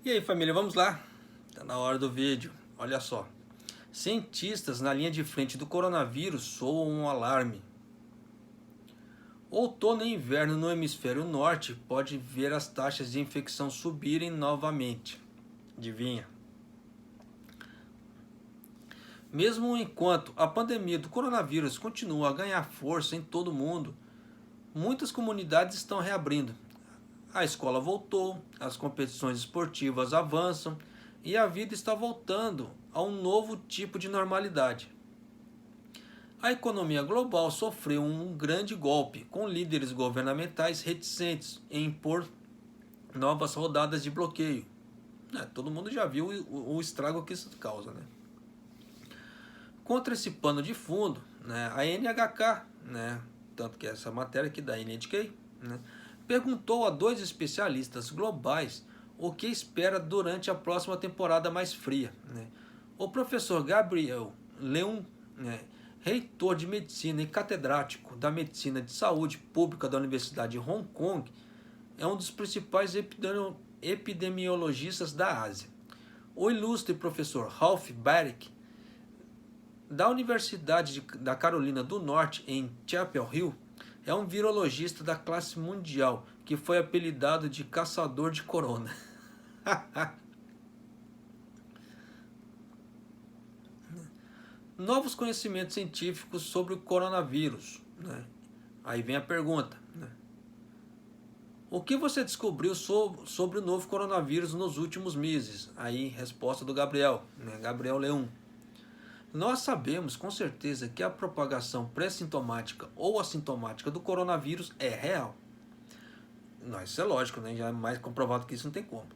E aí, família, vamos lá? Tá na hora do vídeo. Olha só. Cientistas na linha de frente do coronavírus soam um alarme. Outono e inverno no hemisfério norte pode ver as taxas de infecção subirem novamente. Adivinha? Mesmo enquanto a pandemia do coronavírus continua a ganhar força em todo o mundo, muitas comunidades estão reabrindo. A escola voltou, as competições esportivas avançam e a vida está voltando a um novo tipo de normalidade. A economia global sofreu um grande golpe, com líderes governamentais reticentes em impor novas rodadas de bloqueio. Todo mundo já viu o estrago que isso causa. Contra esse pano de fundo, a NHK, tanto que essa matéria aqui da NHK, perguntou a dois especialistas globais o que espera durante a próxima temporada mais fria. O professor Gabriel Leung, reitor de medicina e catedrático da medicina de saúde pública da Universidade de Hong Kong, é um dos principais epidemiologistas da Ásia. O ilustre professor Ralph Baric, da Universidade da Carolina do Norte, em Chapel Hill, é um virologista da classe mundial que foi apelidado de caçador de corona. Novos conhecimentos científicos sobre o coronavírus. Aí vem a pergunta. O que você descobriu sobre o novo coronavírus nos últimos meses? Aí, resposta do Gabriel Leung. Nós sabemos com certeza que a propagação pré-sintomática ou assintomática do coronavírus é real. Isso é lógico, já é mais comprovado que isso não tem como.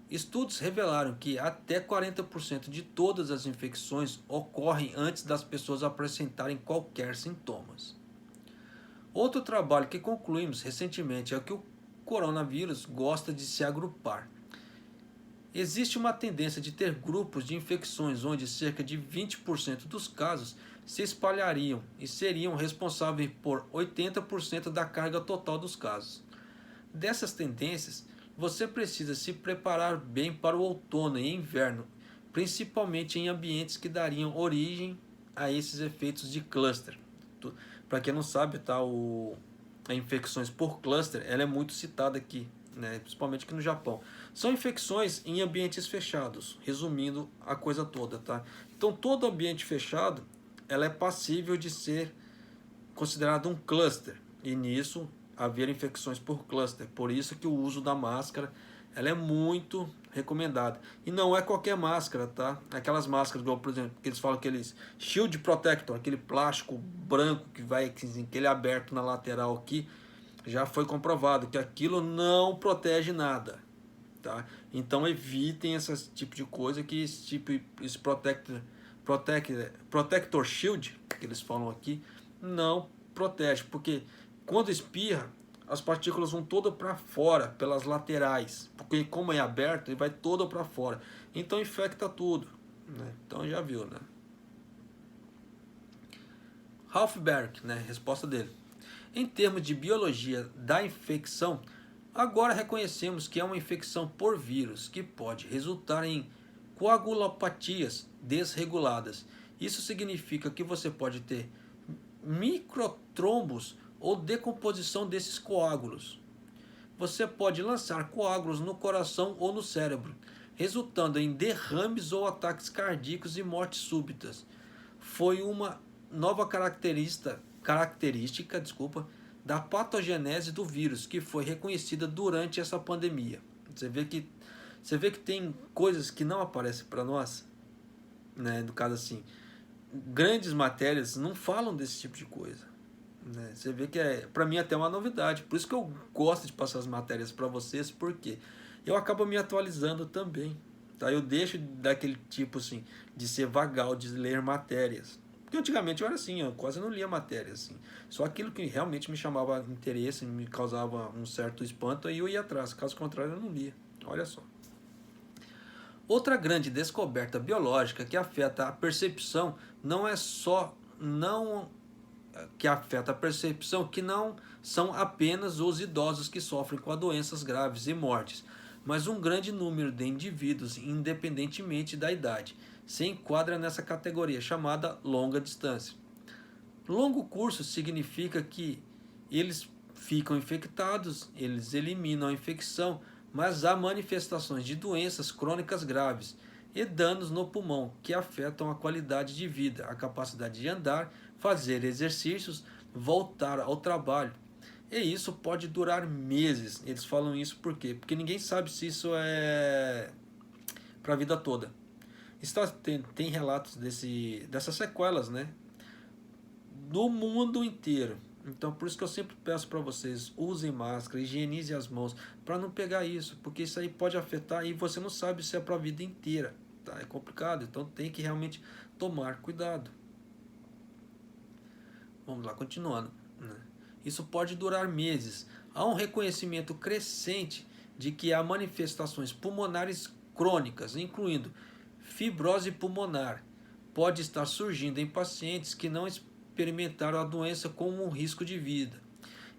Estudos revelaram que até 40% de todas as infecções ocorrem antes das pessoas apresentarem qualquer sintomas. Outro trabalho que concluímos recentemente é que o coronavírus gosta de se agrupar. Existe uma tendência de ter grupos de infecções onde cerca de 20% dos casos se espalhariam e seriam responsáveis por 80% da carga total dos casos. Dessas tendências, você precisa se preparar bem para o outono e inverno, principalmente em ambientes que dariam origem a esses efeitos de cluster. Para quem não sabe, a infecções por cluster ela é muito citada aqui, principalmente aqui no Japão. São infecções em ambientes fechados, resumindo a coisa toda. Então, todo ambiente fechado ela é passível de ser considerado um cluster, e nisso haver infecções por cluster. Por isso que o uso da máscara ela é muito recomendada. E não é qualquer máscara, Aquelas máscaras, igual, por exemplo, que eles falam aqueles shield protector, aquele plástico branco que vai aquele aberto na lateral aqui, já foi comprovado que aquilo não protege nada, Então evitem esse tipo de coisa, que esse protector shield que eles falam aqui não protege, porque quando espirra as partículas vão todas para fora pelas laterais, porque como é aberto ele vai todo para fora, então infecta tudo, Então já viu, Ralph Baric, resposta dele. Em termos de biologia da infecção, agora reconhecemos que é uma infecção por vírus que pode resultar em coagulopatias desreguladas. Isso significa que você pode ter microtrombos ou decomposição desses coágulos. Você pode lançar coágulos no coração ou no cérebro, resultando em derrames ou ataques cardíacos e mortes súbitas. Foi uma nova característica da patogenese do vírus que foi reconhecida durante essa pandemia. Você vê que tem coisas que não aparecem para nós, no caso assim, grandes matérias não falam desse tipo de coisa, Você vê que para mim até uma novidade. Por isso que eu gosto de passar as matérias para vocês, porque eu acabo me atualizando também, Eu deixo daquele tipo assim de ser vagal, de ler matérias. Porque antigamente eu era assim, eu quase não lia matéria, assim. Só aquilo que realmente me chamava interesse, me causava um certo espanto, aí eu ia atrás. Caso contrário, eu não lia. Olha só. Outra grande descoberta biológica que afeta a percepção que não são apenas os idosos que sofrem com doenças graves e mortes, mas um grande número de indivíduos, independentemente da idade, se enquadra nessa categoria chamada longa distância. Longo curso significa que eles ficam infectados, eles eliminam a infecção, mas há manifestações de doenças crônicas graves e danos no pulmão que afetam a qualidade de vida, a capacidade de andar, fazer exercícios, voltar ao trabalho. E isso pode durar meses. Eles falam isso por quê? Porque ninguém sabe se isso é para a vida toda. Tem relatos dessas sequelas, né? Do mundo inteiro. Então, por isso que eu sempre peço para vocês, usem máscara, higienize as mãos, para não pegar isso, porque isso aí pode afetar e você não sabe se é para a vida inteira. Tá? É complicado, então tem que realmente tomar cuidado. Vamos lá, continuando. Isso pode durar meses. Há um reconhecimento crescente de que há manifestações pulmonares crônicas, incluindo fibrose pulmonar, pode estar surgindo em pacientes que não experimentaram a doença como um risco de vida.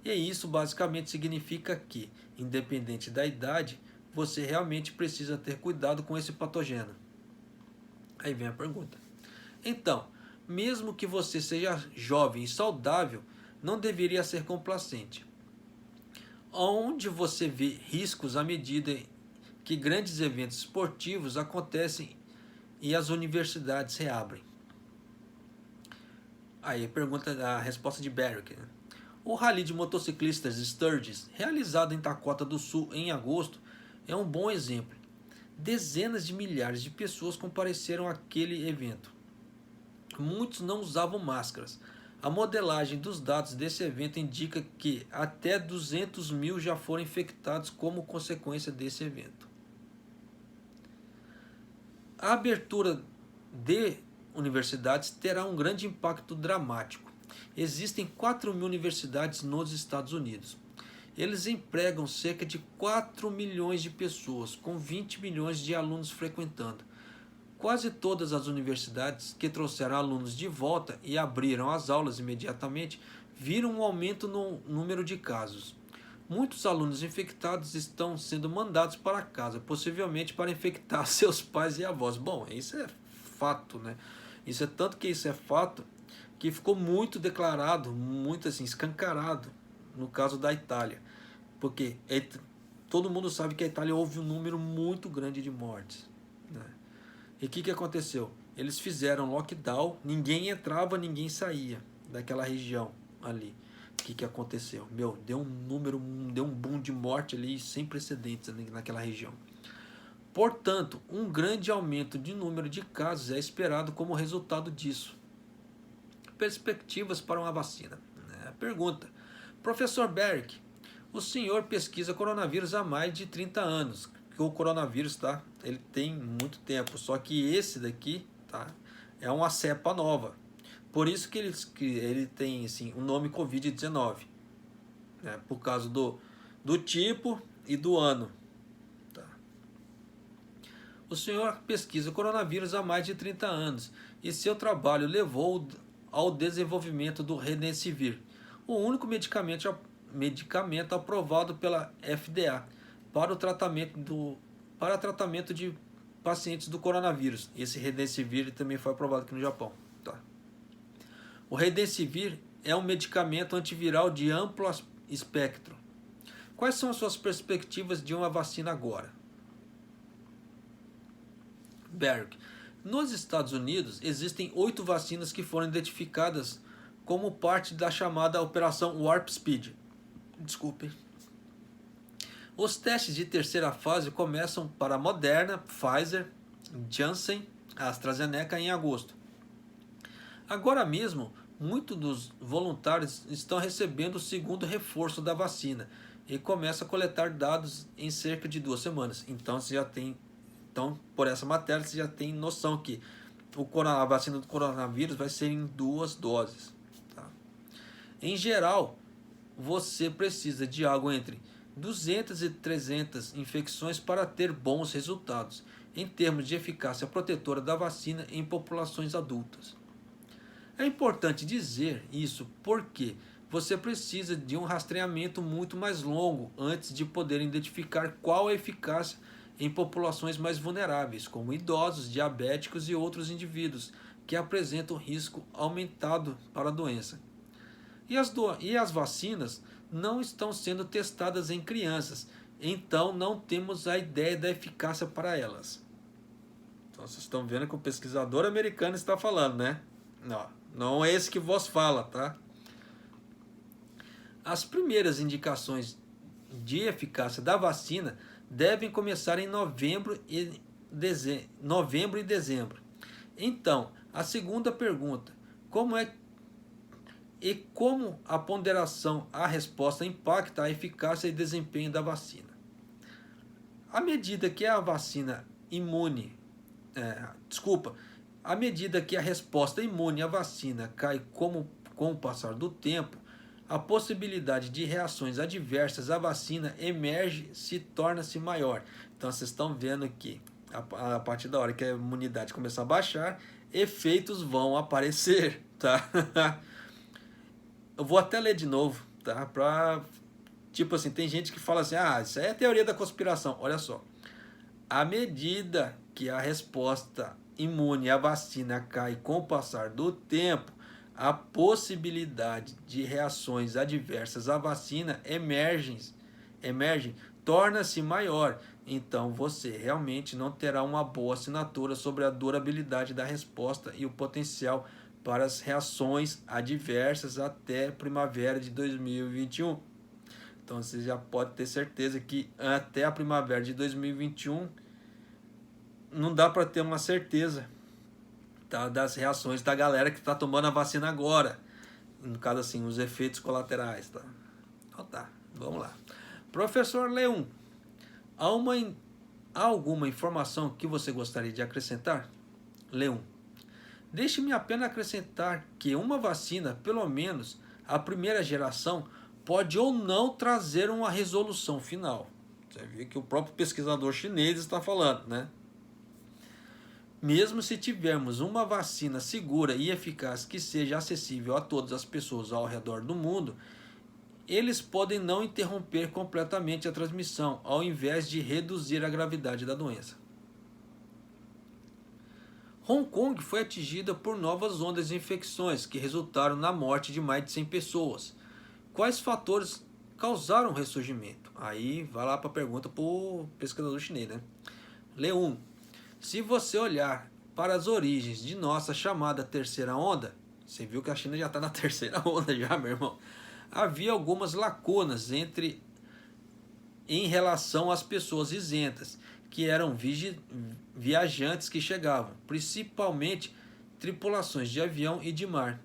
E isso basicamente significa que, independente da idade, você realmente precisa ter cuidado com esse patogênio. Aí vem a pergunta. Então, mesmo que você seja jovem e saudável, não deveria ser complacente. Onde você vê riscos à medida que grandes eventos esportivos acontecem e as universidades reabrem? Aí a resposta de Barrick. O Rally de Motociclistas Sturgis, realizado em Dakota do Sul em agosto, é um bom exemplo. Dezenas de milhares de pessoas compareceram àquele evento. Muitos não usavam máscaras. A modelagem dos dados desse evento indica que até 200 mil já foram infectados como consequência desse evento. A abertura de universidades terá um grande impacto dramático. Existem 4 mil universidades nos Estados Unidos. Eles empregam cerca de 4 milhões de pessoas, com 20 milhões de alunos frequentando. Quase todas as universidades que trouxeram alunos de volta e abriram as aulas imediatamente viram um aumento no número de casos. Muitos alunos infectados estão sendo mandados para casa, possivelmente para infectar seus pais e avós. Bom, isso é fato, né? Isso é tanto que isso é fato que ficou muito declarado, muito assim, escancarado no caso da Itália. Porque todo mundo sabe que a Itália houve um número muito grande de mortes, né? E o que aconteceu? Eles fizeram lockdown, ninguém entrava, ninguém saía daquela região ali. O que aconteceu? Deu um boom de morte ali sem precedentes ali naquela região. Portanto, um grande aumento de número de casos é esperado como resultado disso. Perspectivas para uma vacina. Pergunta: Professor Barrick, o senhor pesquisa coronavírus há mais de 30 anos. O coronavírus, tá? Ele tem muito tempo, só que esse daqui, tá? É uma cepa nova. Por isso que ele tem assim, o nome Covid-19, né? Por causa do tipo e do ano. Tá? O senhor pesquisa coronavírus há mais de 30 anos e seu trabalho levou ao desenvolvimento do Remdesivir, o único medicamento aprovado pela FDA para o tratamento de pacientes do coronavírus. Esse Remdesivir também foi aprovado aqui no Japão. Tá? O Remdesivir é um medicamento antiviral de amplo espectro. Quais são as suas perspectivas de uma vacina agora? Barrick: nos Estados Unidos existem 8 vacinas que foram identificadas como parte da chamada Operação Warp Speed. Desculpe. Os testes de terceira fase começam para Moderna, Pfizer, Janssen, AstraZeneca em agosto. Agora mesmo, muitos dos voluntários estão recebendo o segundo reforço da vacina e começam a coletar dados em cerca de 2 semanas. Então, por essa matéria, você já tem noção que a vacina do coronavírus vai ser em 2 doses. Tá? Em geral, você precisa de algo entre 200 e 300 infecções para ter bons resultados em termos de eficácia protetora da vacina em populações adultas. É importante dizer isso porque você precisa de um rastreamento muito mais longo antes de poder identificar qual a eficácia em populações mais vulneráveis, como idosos, diabéticos e outros indivíduos que apresentam risco aumentado para a doença. E as vacinas não estão sendo testadas em crianças, então não temos a ideia da eficácia para elas. Então vocês estão vendo que o pesquisador americano está falando, né? Não é esse que vos fala, tá? As primeiras indicações de eficácia da vacina devem começar em novembro e dezembro. Então, a segunda pergunta, como a ponderação à resposta impacta a eficácia e desempenho da vacina? À medida que a vacina imune, à medida que a resposta imune à vacina cai com o passar do tempo, a possibilidade de reações adversas à vacina se torna-se maior. Então vocês estão vendo que a partir da hora que a imunidade começar a baixar, efeitos vão aparecer, tá? Eu vou até ler de novo, tá? Tipo assim, tem gente que fala assim, isso aí é teoria da conspiração. Olha só, à medida que a resposta imune à vacina cai com o passar do tempo, a possibilidade de reações adversas à vacina emergem, torna-se maior. Então você realmente não terá uma boa assinatura sobre a durabilidade da resposta e o potencial para as reações adversas até primavera de 2021. Então você já pode ter certeza que até a primavera de 2021 não dá para ter uma certeza, tá, das reações da galera que está tomando a vacina agora. No caso assim, os efeitos colaterais. Tá? Então tá, vamos lá. Professor Leon, há alguma informação que você gostaria de acrescentar? Leon, deixe-me apenas acrescentar que uma vacina, pelo menos a primeira geração, pode ou não trazer uma resolução final. Você vê que o próprio pesquisador chinês está falando, né? Mesmo se tivermos uma vacina segura e eficaz que seja acessível a todas as pessoas ao redor do mundo, eles podem não interromper completamente a transmissão, ao invés de reduzir a gravidade da doença. Hong Kong foi atingida por novas ondas de infecções que resultaram na morte de mais de 100 pessoas. Quais fatores causaram o ressurgimento? Aí vai lá para a pergunta para o pesquisador chinês, né? Leon, se você olhar para as origens de nossa chamada terceira onda, você viu que a China já está na terceira onda já, meu irmão. Havia algumas lacunas em relação às pessoas isentas, que eram viajantes que chegavam, principalmente tripulações de avião e de mar.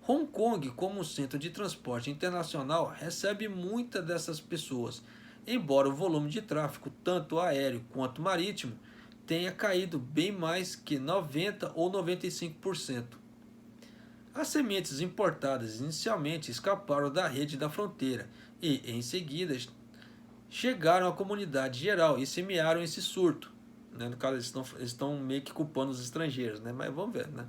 Hong Kong, como centro de transporte internacional, recebe muitas dessas pessoas, embora o volume de tráfego, tanto aéreo quanto marítimo, tenha caído bem mais que 90% ou 95%. As sementes importadas inicialmente escaparam da rede da fronteira e, em seguida, chegaram à comunidade geral e semearam esse surto. No caso, eles estão meio que culpando os estrangeiros, né? Mas vamos ver, né?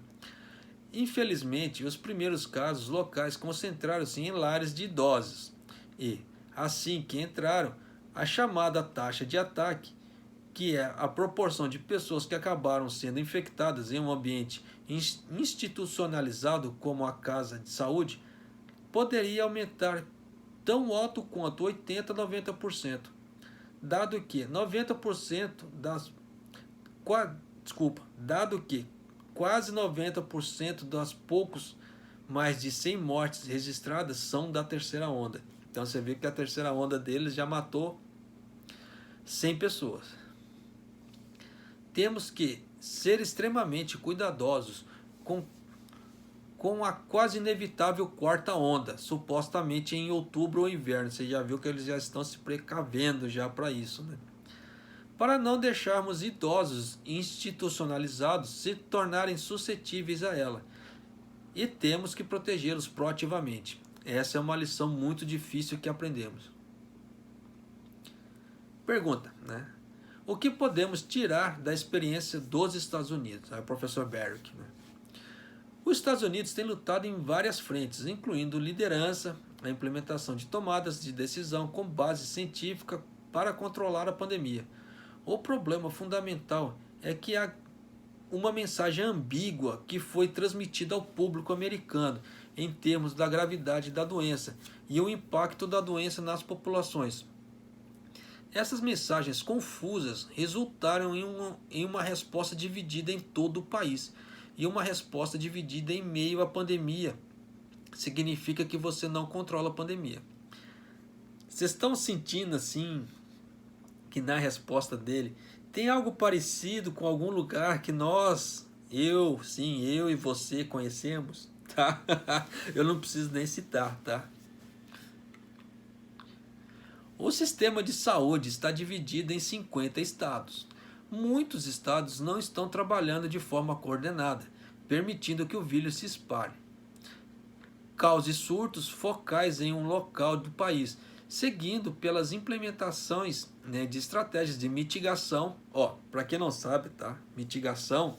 Infelizmente, os primeiros casos locais concentraram-se em lares de idosos e, assim que entraram, a chamada taxa de ataque, que é a proporção de pessoas que acabaram sendo infectadas em um ambiente institucionalizado como a casa de saúde, poderia aumentar tão alto quanto 80% a 90%, dado que 90% dado que quase 90% das poucos mais de 100 mortes registradas são da terceira onda. Então você vê que a terceira onda deles já matou 100 pessoas. Temos que ser extremamente cuidadosos com a quase inevitável quarta onda, supostamente em outubro ou inverno. Você já viu que eles já estão se precavendo já para isso, né? Para não deixarmos idosos institucionalizados se tornarem suscetíveis a ela. E temos que protegê-los proativamente. Essa é uma lição muito difícil que aprendemos. Pergunta, né? O que podemos tirar da experiência dos Estados Unidos? Aí o professor Barrick, né? Os Estados Unidos têm lutado em várias frentes, incluindo liderança, a implementação de tomadas de decisão com base científica para controlar a pandemia. O problema fundamental é que há uma mensagem ambígua que foi transmitida ao público americano em termos da gravidade da doença e o impacto da doença nas populações. Essas mensagens confusas resultaram em uma resposta dividida em todo o país. E uma resposta dividida em meio à pandemia significa que você não controla a pandemia. Vocês estão sentindo assim que na resposta dele tem algo parecido com algum lugar que eu e você conhecemos, tá? Eu não preciso nem citar, tá? O sistema de saúde está dividido em 50 estados. Muitos estados não estão trabalhando de forma coordenada, permitindo que o vírus se espalhe. Cause surtos focais em um local do país, seguindo pelas implementações, de estratégias de mitigação. Para quem não sabe, tá? Mitigação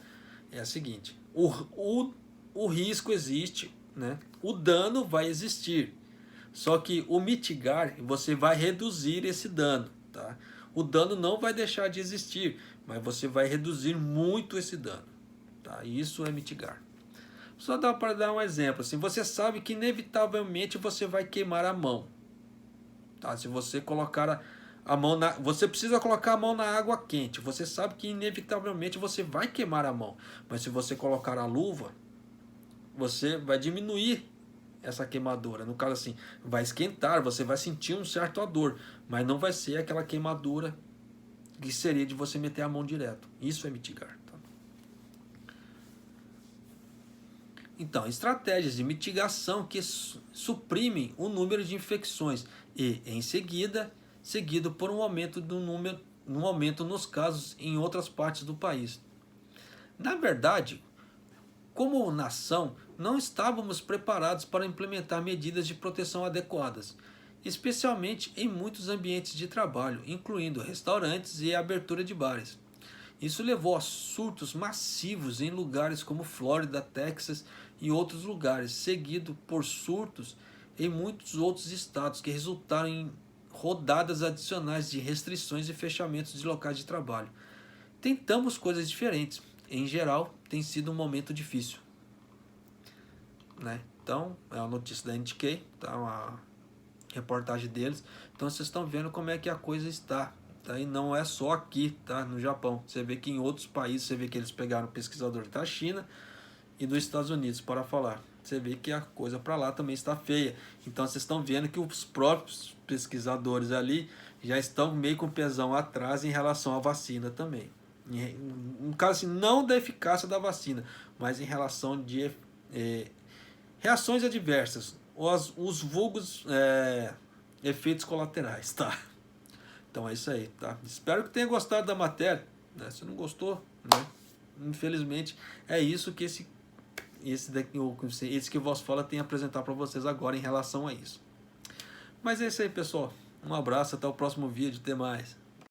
é a seguinte: o risco existe, né? O dano vai existir. Só que o mitigar, você vai reduzir esse dano, tá? O dano não vai deixar de existir, mas você vai reduzir muito esse dano, tá? Isso é mitigar. Só dá para dar um exemplo, assim, você sabe que inevitavelmente você vai queimar a mão, tá? Se você colocar a mão você precisa colocar a mão na água quente, você sabe que inevitavelmente você vai queimar a mão, mas se você colocar a luva, você vai diminuir essa queimadura. No caso assim, vai esquentar, você vai sentir um certo dor, mas não vai ser aquela queimadura que seria de você meter a mão direto. Isso é mitigar. Tá? Então, estratégias de mitigação que suprimem o número de infecções e, em seguida, seguido por um aumento nos casos em outras partes do país. Na verdade, como nação, não estávamos preparados para implementar medidas de proteção adequadas, especialmente em muitos ambientes de trabalho, incluindo restaurantes e a abertura de bares. Isso levou a surtos massivos em lugares como Flórida, Texas e outros lugares, seguido por surtos em muitos outros estados que resultaram em rodadas adicionais de restrições e fechamentos de locais de trabalho. Tentamos coisas diferentes. Em geral, tem sido um momento difícil. Né? Então, é uma notícia da NTK, tá? Uma reportagem deles. Então, vocês estão vendo como é que a coisa está. Tá? E não é só aqui, tá? No Japão. Você vê que em outros países, você vê que eles pegaram pesquisadores da China e dos Estados Unidos para falar. Você vê que a coisa para lá também está feia. Então, vocês estão vendo que os próprios pesquisadores ali já estão meio com o pezão atrás em relação à vacina também. No caso assim, não da eficácia da vacina, mas em relação de reações adversas, os vulgos efeitos colaterais, tá? Então é isso aí, tá? Espero que tenha gostado da matéria, né? Se não gostou, né? Infelizmente é isso que esse que o Voz Fala tem a apresentar para vocês agora em relação a isso. Mas é isso aí, pessoal. Um abraço, até o próximo vídeo, até mais.